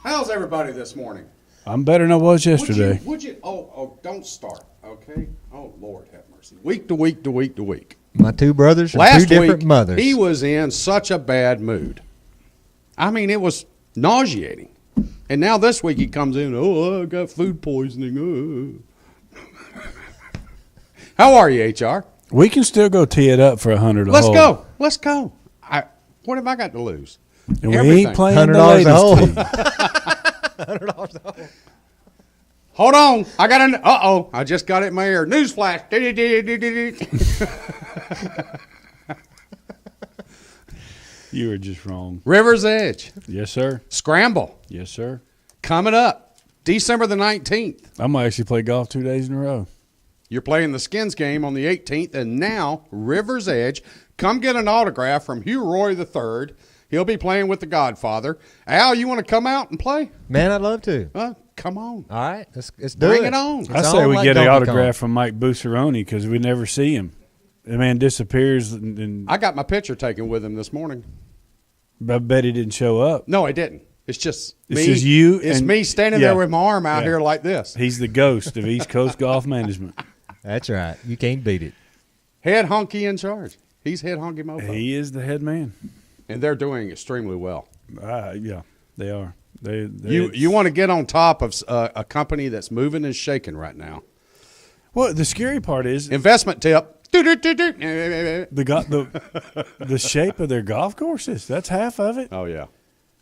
How's everybody this morning? I'm better than I was yesterday. Would you? Oh, don't start, okay? Oh, Lord have mercy. Week to week to week to week. My two brothers from Last two different week, mothers. he was in such a bad mood. I mean, it was nauseating. And now this week he comes in, I got food poisoning. How are you, HR? We can still go tee it up for 100 a Let's hole. go. Let's go. What have I got to lose? And we Everything. ain't playing the $100 a hole. ladies team. $100 a hole. Hold on. I got an. I just got it in my ear. Newsflash. You were just wrong. River's Edge. Yes, sir. Scramble. Yes, sir. Coming up. December the 19th. I'm going to actually play golf 2 days in a row. You're playing the Skins game on the 18th. And now, River's Edge. Come get an autograph from Hugh Roy III. He'll be playing with the Godfather. Al, you want to come out and play? Man, I'd love to. Come on. All right, let's do Bring it. it on. It's I say we like get an Donkey autograph Kong. from Mike Busseroni because we never see him. The man disappears, and I got my picture taken with him this morning. I bet he didn't show up. No, I didn't. It's just It's me. just you It's and- me standing yeah. there with my arm out Yeah. here like this. He's the ghost of East Coast Golf Management. That's right. You can't beat it. Head honky in charge. He's head honky mofo. He is the head man. And they're doing extremely well. Yeah, they are. You want to get on top of a company that's moving and shaking right now. Well, the scary part is Investment tip. the shape of their golf courses. That's half of it. Oh, yeah.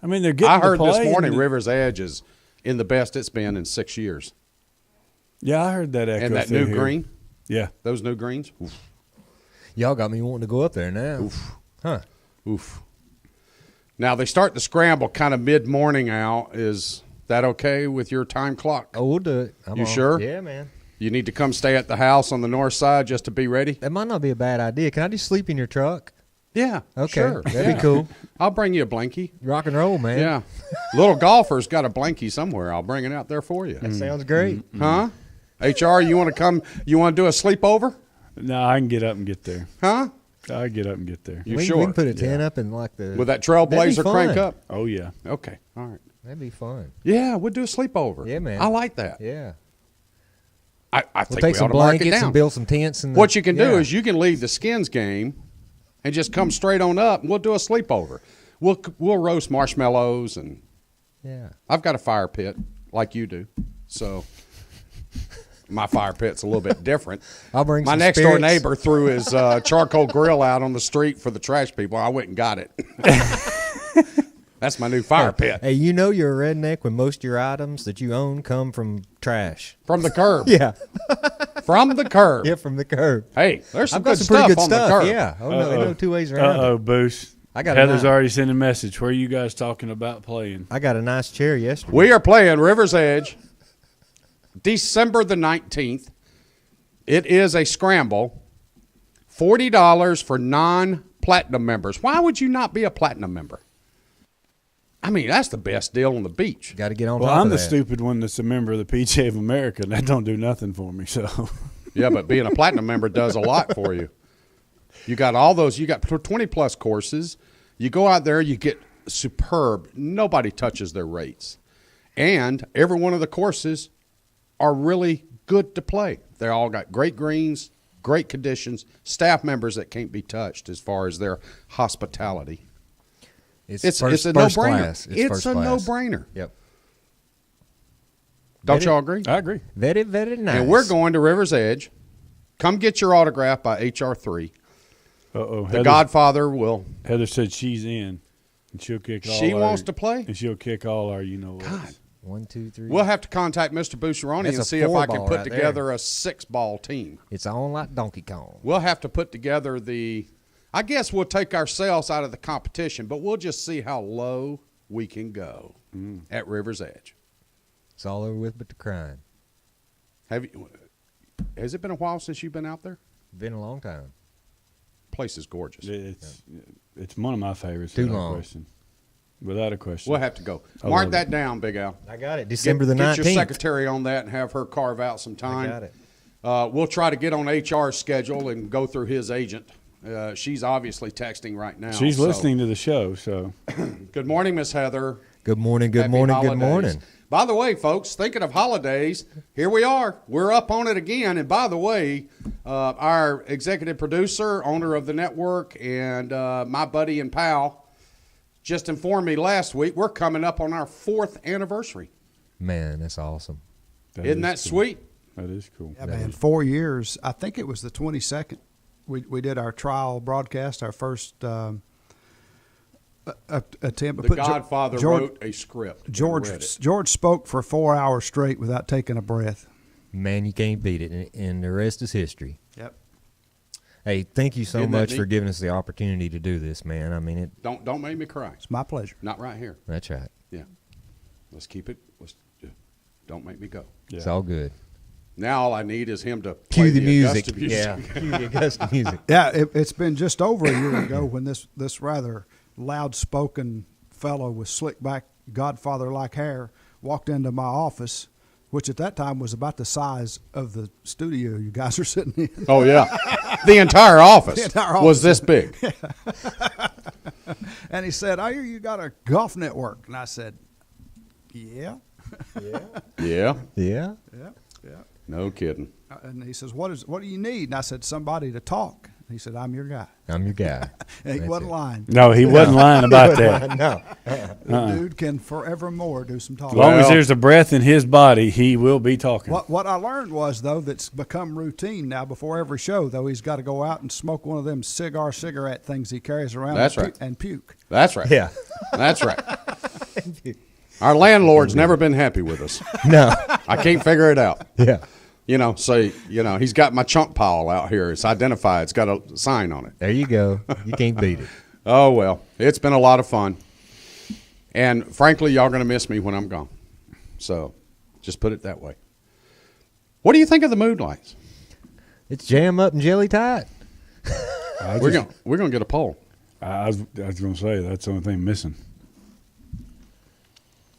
I mean, they're getting I heard to play this morning and- River's Edge is in the best it's been in 6 years. Yeah, I heard that echo. And that through new here. green, Yeah. those new greens. Oof. Y'all got me wanting to go up there now. Oof. Huh. Oof. Now, they start the scramble kind of mid-morning out. Is that okay with your time clock? Oh, we'll do it. I'm You on. sure? Yeah, man. You need to come stay at the house on the north side just to be ready? That might not be a bad idea. Can I just sleep in your truck? Yeah. Okay, Sure. that'd Yeah. be cool. I'll bring you a blankie. Rock and roll, man. Yeah. Little golfer's got a blankie somewhere. I'll bring it out there for you. That sounds great. Huh? HR, you want to come? You want to do a sleepover? No, I can get up and get there. Huh? I can get up and get there. You we, sure? we can put a tent up and like the With that That'd Trailblazer be crank fun. up? Oh, yeah. Okay. All right. That'd be fun. Yeah, we'll do a sleepover. Yeah, man. I like that. Yeah. I We'll think take we ought some to mark it blankets down. and build some tents. And What you can do is you can leave the Skins game and just come straight on up, and we'll do a sleepover. We'll roast marshmallows, and yeah. I've got a fire pit like you do, so my fire pit's a little bit different. I'll bring My some next door spirits. neighbor threw his charcoal grill out on the street for the trash people. I went and got it. That's my new fire pit Hey, you know you're a redneck when most of your items that you own come from trash. from the curb. Yeah. From the curb. Yeah, from the curb. Hey, there's some I've got good some stuff pretty good on stuff. the curb. Yeah. Oh, no, ain't no two ways around Uh-oh, it. Boost. I got a Heather's knife. already sent a message. Where are you guys talking about playing? I got a nice chair yesterday. We are playing River's Edge, December the 19th. It is a scramble, $40 for non-platinum members. Why would you not be a platinum member? I mean, that's the best deal on the beach. Got to get on Well, top I'm of the that. stupid one that's a member of the PGA of America, and that don't do nothing for me. So, Yeah, but being a platinum member does a lot for you. You got all those. You got 20-plus courses. You go out there, you get superb. Nobody touches their rates. And every one of the courses are really good to play. They all got great greens, great conditions, staff members that can't be touched as far as their hospitality. It's a first no-brainer. class. It's first a class. no-brainer. Yep. Don't Very- y'all agree? I agree. Very, very nice. And we're going to River's Edge. Come get your autograph by HR3. Uh-oh. The Godfather will. Heather said she's in, and she'll kick all She our- wants to play? And she'll kick all our God. 1, 2, 3. We'll have to contact Mr. Buscheroni That's and a see if I can four-ball put right together a 6-ball team. It's on like Donkey Kong. We'll have to put together I guess we'll take ourselves out of the competition, but we'll just see how low we can go at River's Edge. It's all over with but the crying. Has it been a while since you've been out there? Been a long time. Place is gorgeous. It's one of my favorites. Too without long. Question. Without a question. We'll have to go. I Mark love that down, Big Al. I got it. December the 19th. Get your secretary on that and have her carve out some time. I got it. We'll try to get on HR's schedule and go through his agent. She's obviously texting right now. She's so- listening to the show, so Good morning, Miss Heather. Good morning, good Happy morning, holidays. good morning. By the way, folks, thinking of holidays, here we are. We're up on it again. And by the way, our executive producer, owner of the network, and my buddy and pal just informed me last week we're coming up on our 4th anniversary. Man, that's awesome. Isn't that cool. sweet? That is cool. Yeah, man, 4 years. I think it was the 22nd. We did our trial broadcast, our first attempt. The Godfather wrote a script. and read it. George spoke for 4 hours straight without taking a breath. Man, you can't beat it, and the rest is history. Yep. Hey, thank you so Isn't that much neat? for giving us the opportunity to do this, man. I mean, Don't make me cry. It's my pleasure. Not right here. that's right. Yeah. Let's keep it. Don't make me go. It's all good. Now all I need is him to Cue play the music. Augusta music. Yeah, cue the Augusta music. Yeah, it's been just over a year ago when this rather loud-spoken fellow with slick-back Godfather-like hair walked into my office, which at that time was about the size of the studio you guys are sitting in. Oh, yeah. The entire office, The entire was office. this big. And he said, "I hear you got a golf network." And I said, "Yeah, Yeah. Yeah. yeah, yeah." No kidding. And he says, "What do you need?" And I said, "Somebody to talk." He said, "I'm your guy." I'm your guy. And he That's wasn't it. lying. No, he wasn't lying about that. No. The dude can forevermore do some As talking. long as Well- there's a breath in his body, he will be talking. What I learned was, though, that's become routine now before every show, though, he's got to go out and smoke one of them cigarette things he carries around That's and, right. and puke. That's right. Yeah. That's right. Our landlord's never been happy with us. No. I can't figure it out. Yeah. He's got my chunk pile out here. It's identified. It's got a sign on it. There you go. You can't beat it. Oh, well, it's been a lot of fun. And frankly, y'all going to miss me when I'm gone. So just put it that way. What do you think of the mood lights? It's jam up and jelly tight. We're going to get a poll. I was going to say, that's the only thing missing.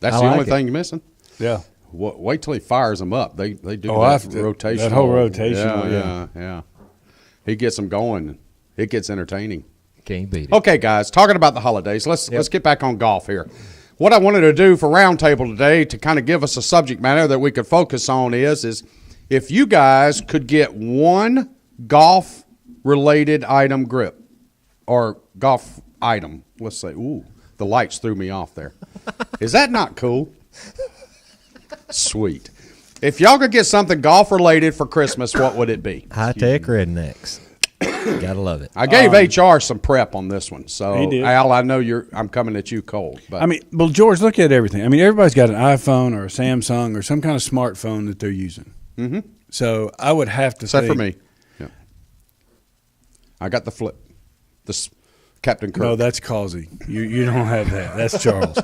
That's I the like only it. thing you're missing? Yeah. Wait till he fires them up. They do Oh, that I've- rotational. that whole rotational, Yeah. He gets them going. It gets entertaining. Can't beat it. Okay, guys, talking about the holidays, let's get back on golf here. What I wanted to do for Roundtable today to kind of give us a subject matter that we could focus on is if you guys could get one golf-related item grip or golf item, let's say, ooh, the lights threw me off there. Is that not cool? Sweet. If y'all could get something golf-related for Christmas, what would it be? High-tech rednecks. Gotta love it. I gave HR some prep on this one, so He did. Al, I know I'm coming at you cold. But I mean, well, George, look at everything. I mean, everybody's got an iPhone or a Samsung or some kind of smartphone that they're using. Mm-hmm. So I would have to except think, for me, yeah. I got the flip, Captain Kirk. No, that's Causey. You don't have that. That's Charles.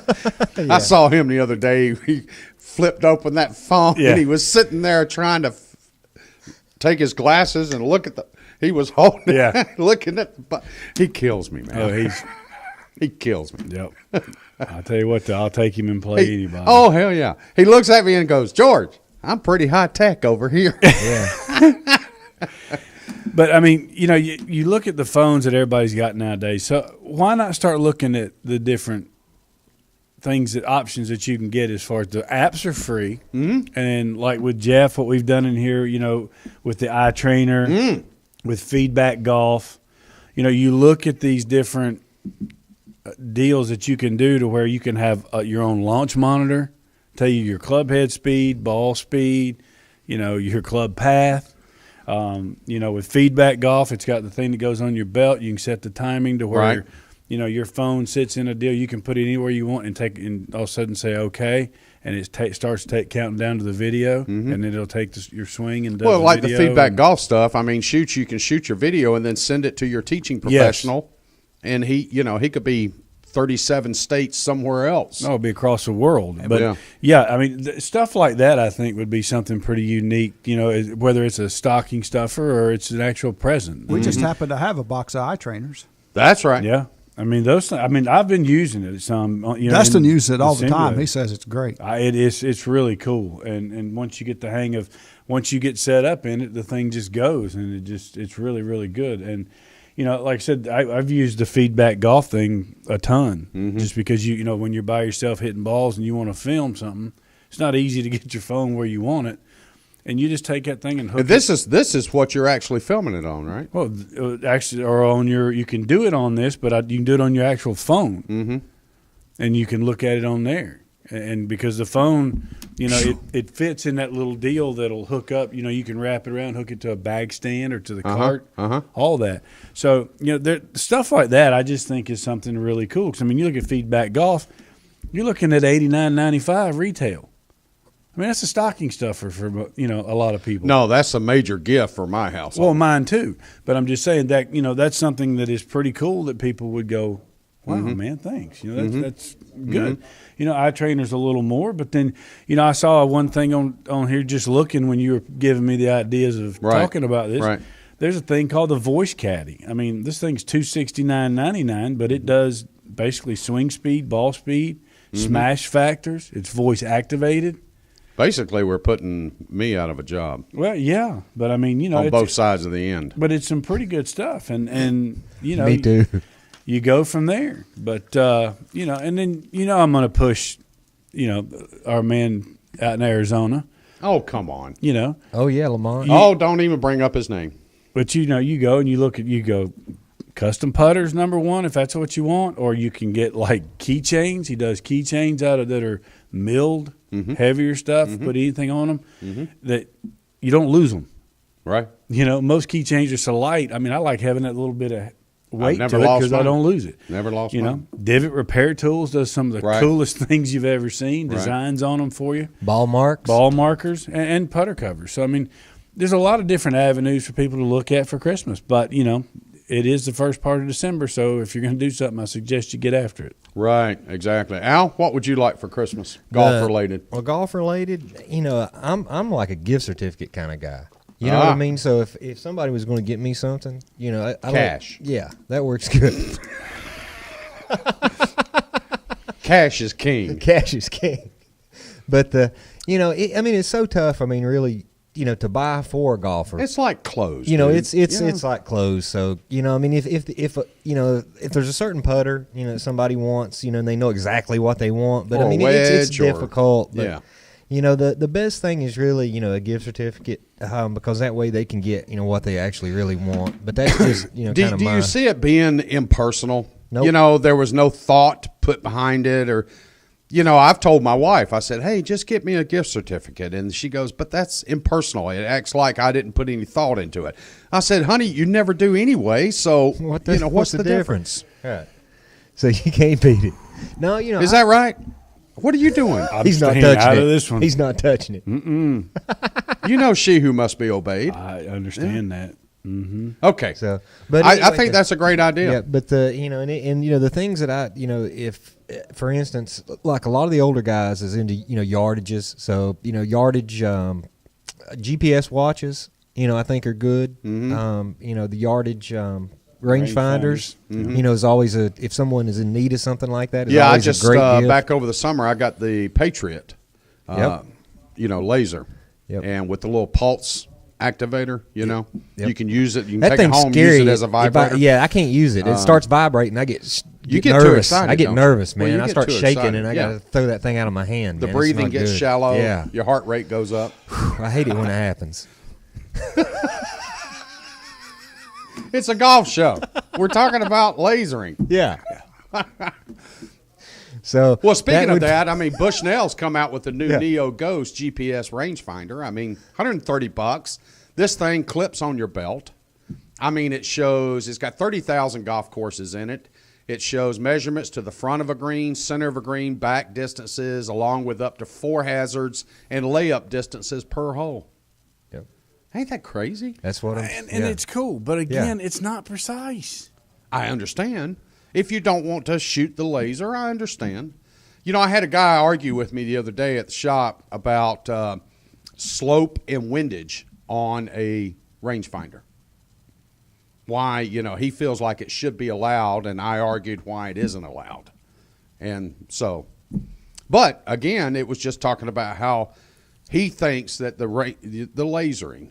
I saw him the other day. He flipped open that phone, Yeah. and he was sitting there trying to take his glasses and look at the. He was holding, looking at the. He kills me, man. Oh, he kills me. Yep. I'll tell you what, though, I'll take him and play anybody. Oh hell yeah! He looks at me and goes, "George, I'm pretty high tech over here." But, I mean, you look at the phones that everybody's got nowadays. So why not start looking at the different options that you can get as far as the apps are free. Mm-hmm. And like with Jeff, what we've done in here, with the iTrainer, with Feedback Golf, you look at these different deals that you can do to where you can have your own launch monitor, tell you your club head speed, ball speed, your club path. With Feedback Golf, it's got the thing that goes on your belt. You can set the timing to where, your phone sits in a deal. You can put it anywhere you want and all of a sudden say okay, and it starts counting down to the video, and then it'll take your swing and does the the video Feedback Golf stuff. I mean, you can shoot your video and then send it to your teaching professional, and he could be 37 states somewhere else. Oh, it'd be across the world. But I mean, stuff like that I think would be something pretty unique, whether it's a stocking stuffer or it's an actual present. We just happen to have a box of eye trainers. That's right. Yeah. I mean, I've been using it some. Dustin uses it all the time. He says it's great. It's really cool. And once you get the hang of, once you get set up in it, the thing just goes, and it's really, really good. And, you know, like I said, I've used the feedback golf thing a ton, just because you know when you're by yourself hitting balls and you want to film something, it's not easy to get your phone where you want it, and you just take that thing and hook And this is what you're actually filming it on, right? Well, actually, or on your, you can do it on this, but you can do it on your actual phone, and you can look at it on there. And because the phone, you know, it fits in that little deal that'll hook up. You know, you can wrap it around, hook it to a bag stand or to the cart, all that. So, you know, stuff like that, I just think is something really cool. Because I mean, you look at Feedback Golf, you're looking at $89.95 retail. I mean, that's a stocking stuffer for, you know, a lot of people. No, that's a major gift for my house. Well, mine too. But I'm just saying that, you know, that's something that is pretty cool that people would go, wow, man, thanks. You know, that's good. You know, eye trainer's a little more, but then, you know, I saw one thing on here just looking when you were giving me the ideas of talking about this. Right. There's a thing called the Voice Caddy. I mean, this thing's $269.99, but it does basically swing speed, ball speed, smash factors. It's voice activated. Basically, we're putting me out of a job Well, yeah, but I mean, you know, on both sides of the end. But it's some pretty good stuff, and you know, Me too. You go from there, but you know, and then you know, I'm going to push, you know, our man out in Arizona. Oh, come on. You know, Oh yeah, Lamont. Oh, don't even bring up his name. but you know, you go and you look at custom putters number one if that's what you want, or you can get like keychains. He does keychains out of that are milled, heavier stuff. Put anything on them that you don't lose them. Right. You know, most keychains are so light. I mean, I like having that little bit of weight never to it lost because I mine. don't lose it. Never lost You mine. know, Divot Repair Tools does some of the Right. coolest things you've ever seen. Right. Designs on them for you, Ball marks. ball markers, and putter covers. So I mean, there's a lot of different avenues for people to look at for Christmas. But you know, it is the first part of December, so if you're going to do something, I suggest you get after it. Right, exactly. Al, what would you like for Christmas? Golf related. Well, golf related. You know, I'm like a gift certificate kind of guy. You know what I mean? So if somebody was going to get me something, you know, I Cash. Yeah, that works good. Cash is king. Cash is king. But you know, I mean, it's so tough. I mean, really, you know, to buy for a golfer. It's like clothes. You know, dude. it's like clothes. So you know, I mean, if you know, if there's a certain putter, you know, that somebody wants, you know, and they know exactly what they want, but Or I mean, a it's wedge or- difficult. But, yeah. You know, the best thing is really, you know, a gift certificate, because that way they can get, you know, what they actually really want. But that's just, you know, Do, kind of do my. you see it being impersonal? Nope. You know, there was no thought put behind it, or, you know, I've told my wife, I said, hey, just get me a gift certificate. And she goes, but that's impersonal. It acts like I didn't put any thought into it. I said, honey, you never do anyway. So, you know, what's the difference? Right. So you can't beat it. No, you know. Is that right? What are you doing? He's not staying touching out it. of this one. He's not touching it. You know, she who must be obeyed. I understand that. Okay. So, but I anyway, think that's a great idea. Yeah, but you know, and you know, the things that I, you know, if for instance, like a lot of the older guys is into, you know, yardages. So you know, yardage GPS watches, you know, I think are good. You know, the yardage rangefinders, you know, is always if someone is in need of something like that. Is Yeah, I always just a great gift. back over the summer, I got the Patriot, Yep. you know, laser, Yep. and with the little pulse activator, you know, Yep. you can use it. You can That take it thing's home, scary. use it as a If vibrator. yeah, I can't use it. It starts vibrating. I get You get too nervous. excited, I get don't you? nervous, Well, man. you I get start too shaking, excited. and I Yeah. got to throw that thing out of my hand. The man. It's breathing not gets good. shallow. Yeah, Your heart rate goes up. I hate it when it happens. It's a golf show. We're talking about lasering. Yeah. So Well, speaking of would- that, I mean, Bushnell's come out with the new Yeah. Neo Ghost GPS rangefinder. I mean, $130. This thing clips on your belt. I mean, it's got 30,000 golf courses in it. It shows measurements to the front of a green, center of a green, back distances, along with up to 4 hazards and layup distances per hole. Yep. Ain't that crazy? That's what I'm. And yeah. it's cool, but again, it's not precise. I understand. If you don't want to shoot the laser, I understand. You know, I had a guy argue with me the other day at the shop about slope and windage on a rangefinder. Why, you know, he feels like it should be allowed, and I argued why it isn't allowed. And so, but again, it was just talking about how he thinks that the lasering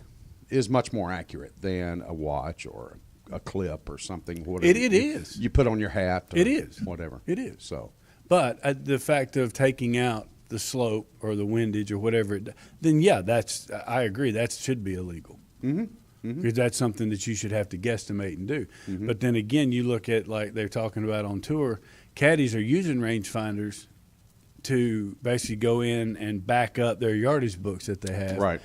is much more accurate than a watch or a clip or something. Whatever It is. You put on your hat. Or It is. whatever. It is. So But the fact of taking out the slope or the windage or whatever, then yeah, I agree. That should be illegal. Because that's something that you should have to guesstimate and do. But then again, you look at, like they're talking about on tour, caddies are using rangefinders to basically go in and back up their yardage books that they have. right.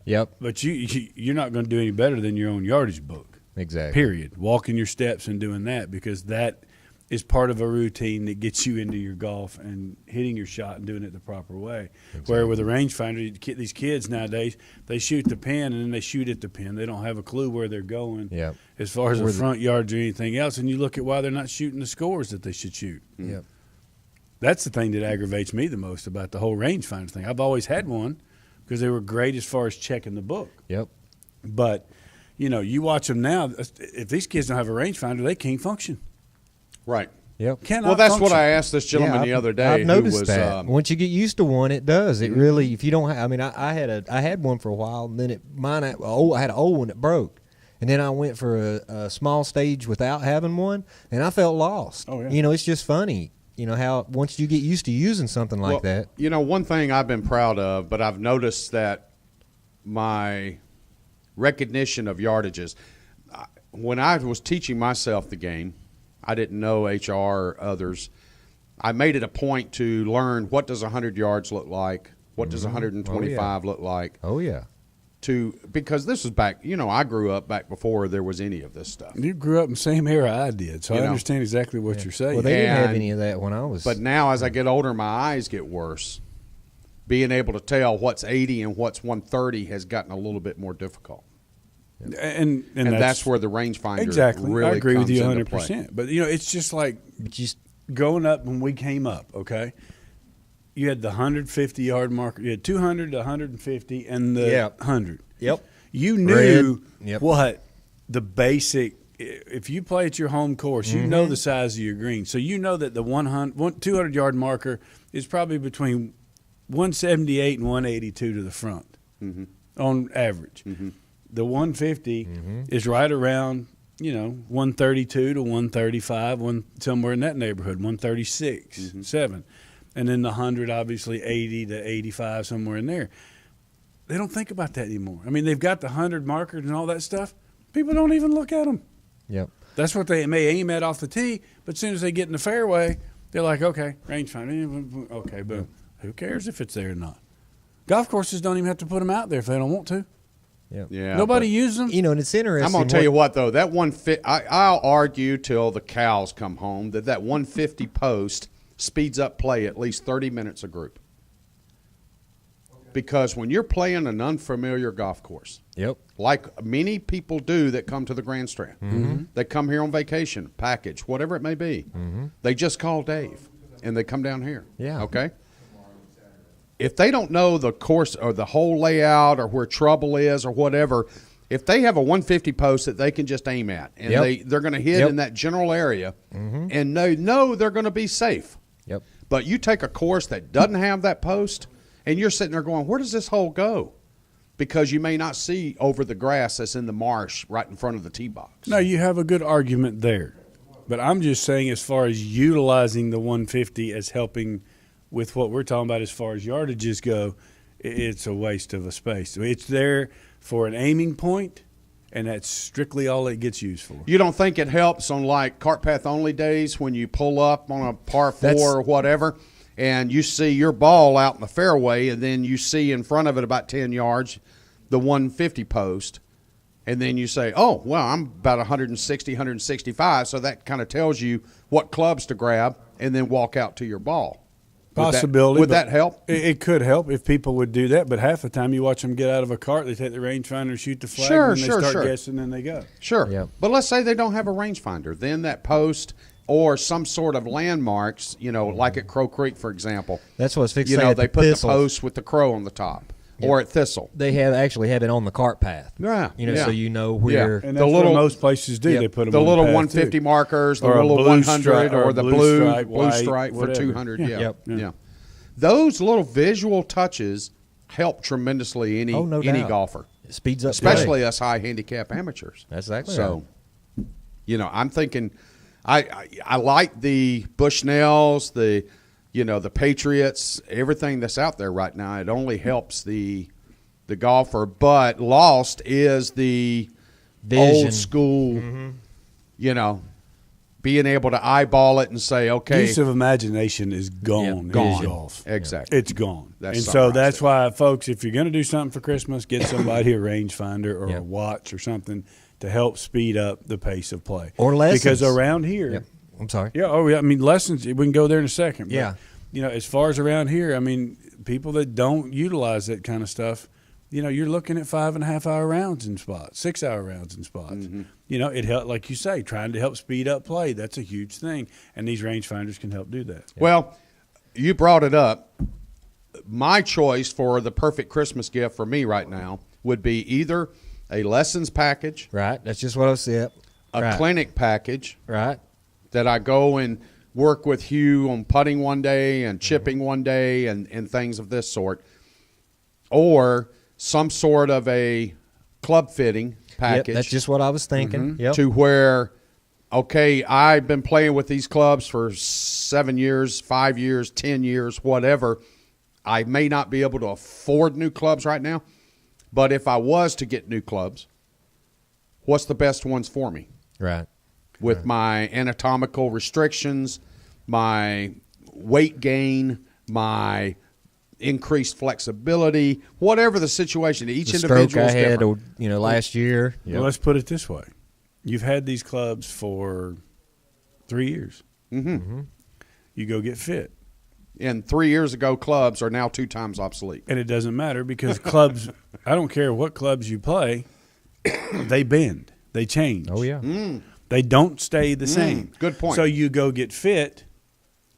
Yep. But you're not going to do any better than your own yardage book. Exactly. Period. Walking your steps and doing that, because that is part of a routine that gets you into your golf and hitting your shot and doing it the proper way. Where with a rangefinder, these kids nowadays, they shoot the pin and then they shoot at the pin. They don't have a clue where they're going Yep. as far as the front yards or anything else. And you look at why they're not shooting the scores that they should shoot. Yep. That's the thing that aggravates me the most about the whole rangefinder thing. I've always had one because they were great as far as checking the book. Yep. But, you watch them now. If these kids don't have a rangefinder, they can't function. Right. Yep. Cannot Well, that's function. what I asked this gentleman Yeah, the other day. I've noticed who was, that. Once you get used to one, it does. It really, if you don't have, I mean, I had one for a while, and then I had an old one that broke. And then I went for a small stage without having one, and I felt lost. Oh, yeah. It's just funny, how once you get used to using something like that. One thing I've been proud of, but I've noticed that my recognition of yardages, when I was teaching myself the game, I didn't know HR or others. I made it a point to learn what does 100 yards look like, what does 125 look like. Oh, yeah. Because this was back, I grew up back before there was any of this stuff. You grew up in the same era I did, so I understand exactly what you're saying. Well, they didn't have And- any of that when I was. But now as I get older, my eyes get worse. Being able to tell what's 80 and what's 130 has gotten a little bit more difficult. and that's where the rangefinder exactly. really I agree with comes you into 100%. play. But it's just like growing up when we came up. Okay, you had the 150-yard marker. You had 200, 150, and the 100. Yep. You knew Red. Yep. what the basic. If you play at your home course, you know the size of your green, so you know that the 200-yard marker is probably between 178 and 182 to the front on average. The 150 is right around 132 to 135, somewhere in that neighborhood, 136, 7. And then the 100, obviously 80 to 85, somewhere in there. They don't think about that anymore. I mean, they've got the 100 markers and all that stuff. People don't even look at them. Yep. That's what they may aim at off the tee, but as soon as they get in the fairway, they're like, okay, rangefinder, okay, boom. Who cares if it's there or not? Golf courses don't even have to put them out there if they don't want to. Yep. Yeah, Nobody but uses them. And it's interesting. I'm going to tell you what, though. That 150, I'll argue till the cows come home that 150 post speeds up play at least 30 minutes a group. Because when you're playing an unfamiliar golf course, Yep. like many people do that come to the Grand Strand, they come here on vacation, package, whatever it may be. They just call Dave, and they come down here. Yeah. Okay? If they don't know the course or the whole layout or where trouble is or whatever, if they have a 150 post that they can just aim at, and Yep. they're going to hit Yep. in that general area, and they know they're going to be safe. Yep. But you take a course that doesn't have that post, and you're sitting there going, where does this hole go? Because you may not see over the grass that's in the marsh right in front of the tee box. No, you have a good argument there. But I'm just saying, as far as utilizing the 150 as helping with what we're talking about as far as yardages go, it's a waste of a space. It's there for an aiming point, and that's strictly all it gets used for. You don't think it helps on like cart path only days when you pull up on a par 4 or whatever, and you see your ball out in the fairway, and then you see in front of it about 10 yards the 150 post, and then you say, oh, well, I'm about 160, 165, so that kind of tells you what clubs to grab and then walk out to your ball. Possibility. Would but that help? It could help if people would do that, but half the time you watch them get out of a cart, they take the rangefinder, shoot the flag, Sure, and they sure, start sure. guessing, and they go. Sure. Yep. But let's say they don't have a rangefinder. Then that post or some sort of landmarks, like at Crow Creek, for example. That's what I was fixing to say. At They the put Thistle, the post with the crow on the top. Or at Thistle. They actually have it on the cart path. Yeah, So you know where. And The that's little- what most places do. Yep. They put them The on little path, 150 too. markers, the Or a little blue 100, stripe, or or the blue blue stripe, blue white, stripe for whatever. 200. Yeah. Yeah. Yep. Yeah. Those little visual touches help tremendously any Oh, no any doubt. golfer, It speeds up play. especially us high handicap amateurs. That's exactly so. right. You know, I'm thinking, I like the Bushnells, the Patriots, everything that's out there right now. It only helps the golfer, but lost is the Vision. old school, being able to eyeball it and say, okay, Use of imagination is gone. gone. In golf. Exactly. It's gone. That's and so summarized that's it. why, folks, if you're going to do something for Christmas, get somebody a rangefinder or Yep. a watch or something to help speed up the pace of play. Or lessons. Because around here, Yep. I'm sorry. yeah, I mean, lessons, we can go there in a second. But, Yeah. as far as around here, I mean, people that don't utilize that kind of stuff, you're looking at 5.5-hour rounds in spots, 6-hour rounds in spots. Mm-hmm. It helped, like you say, trying to help speed up play. That's a huge thing. And these rangefinders can help do that. Well, you brought it up. My choice for the perfect Christmas gift for me right now would be either a lessons package, Right. That's just what I said. a Right. clinic package Right. that I go and work with Hugh on putting one day and chipping one day and things of this sort, or some sort of a club fitting Yep. package. That's just what I was thinking. Yep. To where, okay, I've been playing with these clubs for 7 years, 5 years, 10 years, whatever. I may not be able to afford new clubs right now, but if I was to get new clubs, what's the best ones for me? Right. With my anatomical restrictions, my weight gain, my increased flexibility, whatever the situation. Each The individual stroke I is had, different. last year. Well, let's put it this way. You've had these clubs for 3 years. Mm-hmm. You go get fit. And 3 years ago, clubs are now 2 times obsolete. And it doesn't matter because clubs, I don't care what clubs you play, they bend. They change. Oh yeah. They don't stay the same. good point. So you go get fit,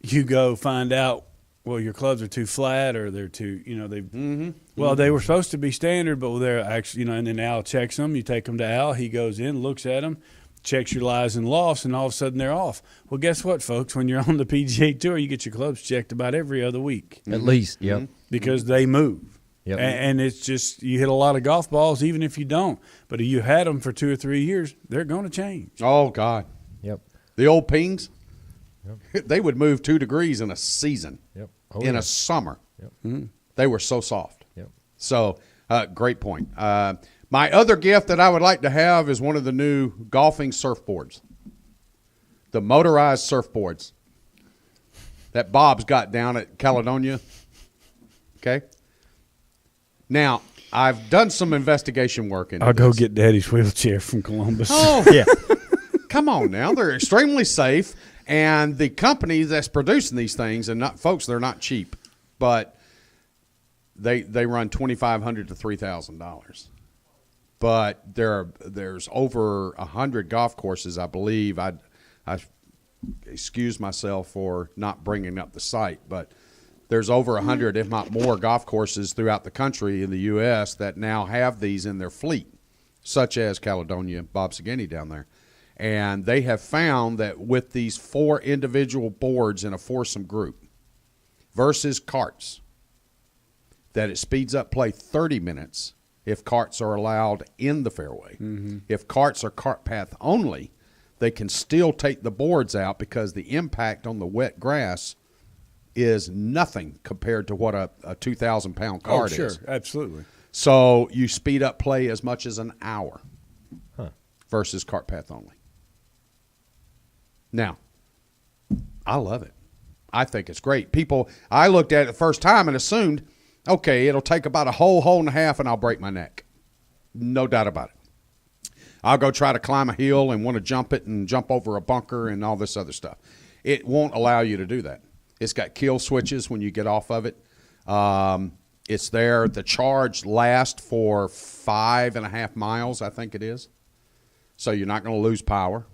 you go find out, well, your clubs are too flat or they're too, they were supposed to be standard, but they're actually, and then Al checks them. You take them to Al. He goes in, looks at them, checks your lies and loss, and all of a sudden they're off. Well, guess what, folks? When you're on the PGA Tour, you get your clubs checked about every other week At least. Yep. because they move. Yep. And it's just, you hit a lot of golf balls even if you don't. But if you had them for 2 or 3 years, they're going to change. Oh, God. Yep. The old pings, they would move 2 degrees in a season, Yep. Oh, in yeah. a summer. Yep. They were so soft. Yep. So, great point. My other gift that I would like to have is one of the new golfing surfboards, the motorized surfboards that Bob's got down at Caledonia. Okay. Now, I've done some investigation work into I'll go this. get Daddy's wheelchair from Columbus. Oh, Yeah. come on now. They're extremely safe. And the company that's producing these things, and folks, they're not cheap, but they run $2,500 to $3,000. But there's over 100 golf courses, I believe. I excuse myself for not bringing up the site, but there's over 100, if not more, golf courses throughout the country in the U.S. that now have these in their fleet, such as Caledonia, Bob Sagini down there. And they have found that with these 4 individual boards in a foursome group versus carts, that it speeds up play 30 minutes if carts are allowed in the fairway. Mm-hmm. If carts are cart path only, they can still take the boards out because the impact on the wet grass is nothing compared to what a 2,000-pound cart is. Absolutely. So you speed up play as much as an hour versus cart path only. Now, I love it. I think it's great. I looked at it the first time and assumed, okay, it'll take about a hole and a half and I'll break my neck. No doubt about it. I'll go try to climb a hill and want to jump it and jump over a bunker and all this other stuff. It won't allow you to do that. It's got kill switches when you get off of it. It's there. The charge lasts for 5.5 miles, I think it is. So you're not going to lose power.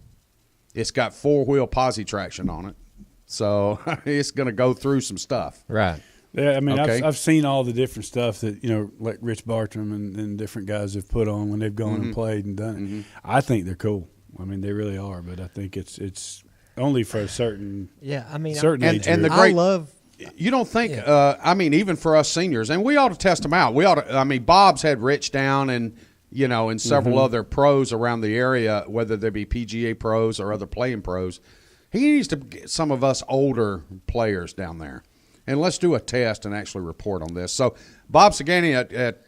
It's got 4-wheel posi traction on it. So it's going to go through some stuff. Right. Yeah, I mean, Okay. I've seen all the different stuff that, like Rich Bartram and different guys have put on when they've gone and played and done it. I think they're cool. I mean, they really are, but I think it's only for a certain And age the group. great, I love. you don't think, even for us seniors, and we ought to test them out. Bob's had Rich down, and and several other pros around the area, whether they be PGA pros or other playing pros. He needs to get some of us older players down there. And let's do a test and actually report on this. So Bob Sagani at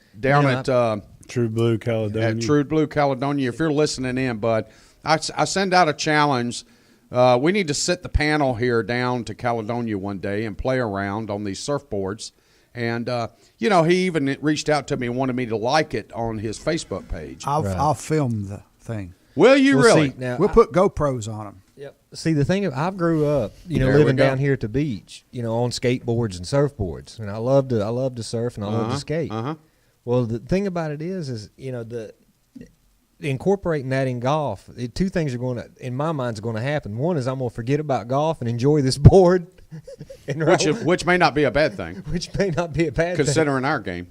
True Blue Caledonia. At True Blue Caledonia, if you're listening in, bud, I send out a challenge. We need to sit the panel here down to Caledonia one day and play around on these surfboards. And, he even reached out to me and wanted me to like it on his Facebook page. I'll film the thing. Will you Well, really? see, now, We'll put GoPros on them. Yep. See, the thing, I grew up, There we living go. down here at the beach, on skateboards and surfboards, and I love to surf and I love to skate. Well, the thing about it is the incorporating that in golf. Two things are in my mind, is going to happen. One is I'm going to forget about golf and enjoy this board, and Which may not be a bad thing, which may not be a bad thing. considering our game.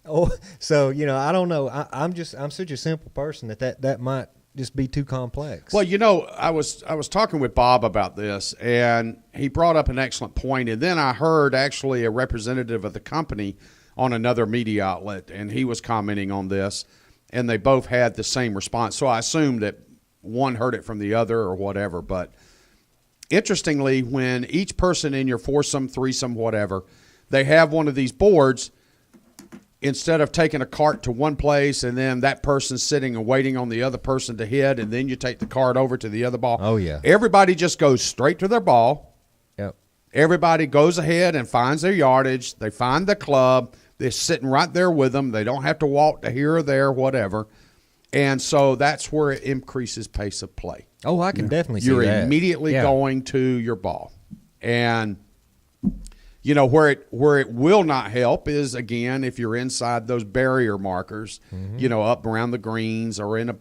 Oh, so I don't know. I'm such a simple person that might just be too complex. Well, I was talking with Bob about this, and he brought up an excellent point. And then I heard actually a representative of the company on another media outlet, and he was commenting on this, and they both had the same response. So I assumed that one heard it from the other or whatever. But interestingly, when each person in your foursome, threesome, whatever, they have one of these boards, instead of taking a cart to one place and then that person's sitting and waiting on the other person to hit, and then you take the cart over to the other ball. Oh, yeah. Everybody just goes straight to their ball. Yep. Everybody goes ahead and finds their yardage. They find the club. They're sitting right there with them. They don't have to walk to here or there, whatever. And so that's where it increases pace of play. Oh, I can definitely see You're that. immediately Yeah. going to your ball. And where it will not help is, again, if you're inside those barrier markers, up around the greens or in a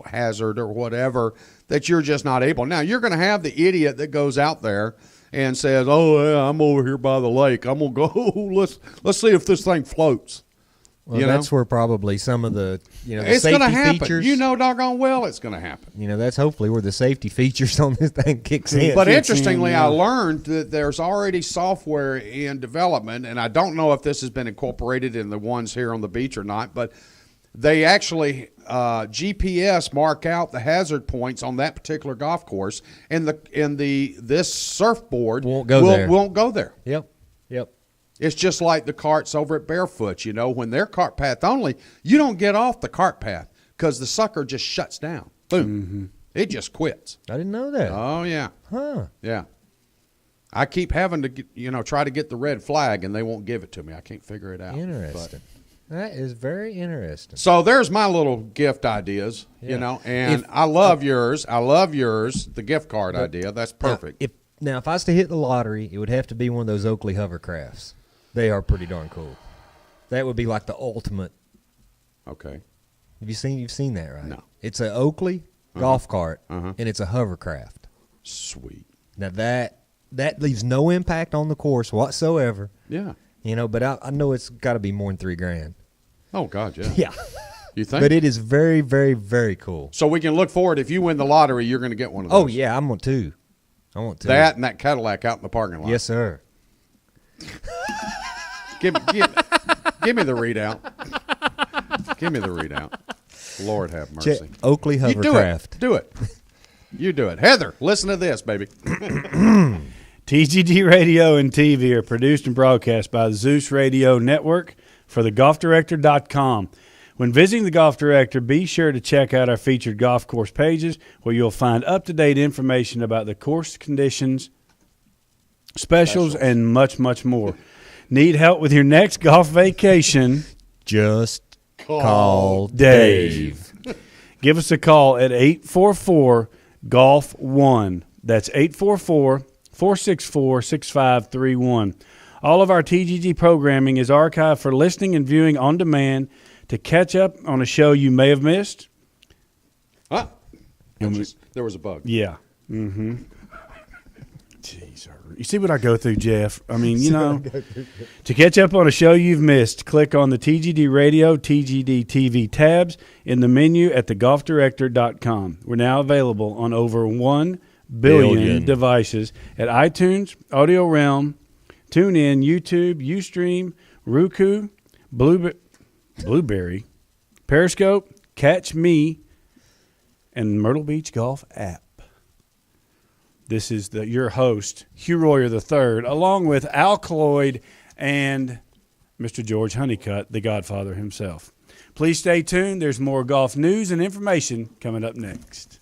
hazard or whatever, that you're just not able. Now, you're going to have the idiot that goes out there and says, "Oh, yeah, I'm over here by the lake. I'm going to go, let's see if this thing floats." Well, that's where probably some of the the it's safety going to happen. features. Doggone well it's going to happen. That's hopefully where the safety features on this thing kicks in. But interestingly, I learned that there's already software in development, and I don't know if this has been incorporated in the ones here on the beach or not, but they actually GPS mark out the hazard points on that particular golf course, and this surfboard Won't go there. Yep. Yep. It's just like the carts over at Barefoot. When they're cart path only, you don't get off the cart path because the sucker just shuts down. Boom. It just quits. I didn't know that. Oh, yeah. Huh. Yeah. I keep having to, try to get the red flag, and they won't give it to me. I can't figure it out. Interesting. That is very interesting. So there's my little gift ideas, and I love yours. I love yours, the gift card idea. That's perfect. Now, if I was to hit the lottery, it would have to be one of those Oakley hovercrafts. They are pretty darn cool. That would be like the ultimate. Okay. You've seen that, right? No. It's an Oakley golf cart, and it's a hovercraft. Sweet. Now that leaves no impact on the course whatsoever. Yeah. But I know it's got to be more than $3,000. Oh, God, yeah. Yeah. You think? But it is very, very, very cool. So we can look forward. If you win the lottery, you're going to get one of those. Oh yeah, I want to. That and that Cadillac out in the parking lot. Yes, sir. Give me the readout. Give me the readout. Lord have mercy. Check Oakley You hovercraft. do it. You do it. Heather, listen to this, baby. TGD Radio and TV are produced and broadcast by the Zeus Radio Network for thegolfdirector.com. When visiting the Golf Director, be sure to check out our featured golf course pages where you'll find up-to-date information about the course conditions, specials, and much, much more. Need help with your next golf vacation? Just call Dave. Give us a call at 844-GOLF-1. That's 844-464-6531. All of our TGG programming is archived for listening and viewing on demand. To catch up on a show you may have missed. There was a bug. Yeah. Mm-hmm. Jeez, you see what I go through, Jeff? I mean, to catch up on a show you've missed, click on the TGD Radio, TGD TV tabs in the menu at thegolfdirector.com. We're now available on over 1 billion devices at iTunes, Audio Realm, TuneIn, YouTube, Ustream, Roku, Blueberry, Periscope, Catch Me, and Myrtle Beach Golf app. This is your host, Hugh Royer III, along with Al Cloyd and Mr. George Honeycutt, the Godfather himself. Please stay tuned. There's more golf news and information coming up next.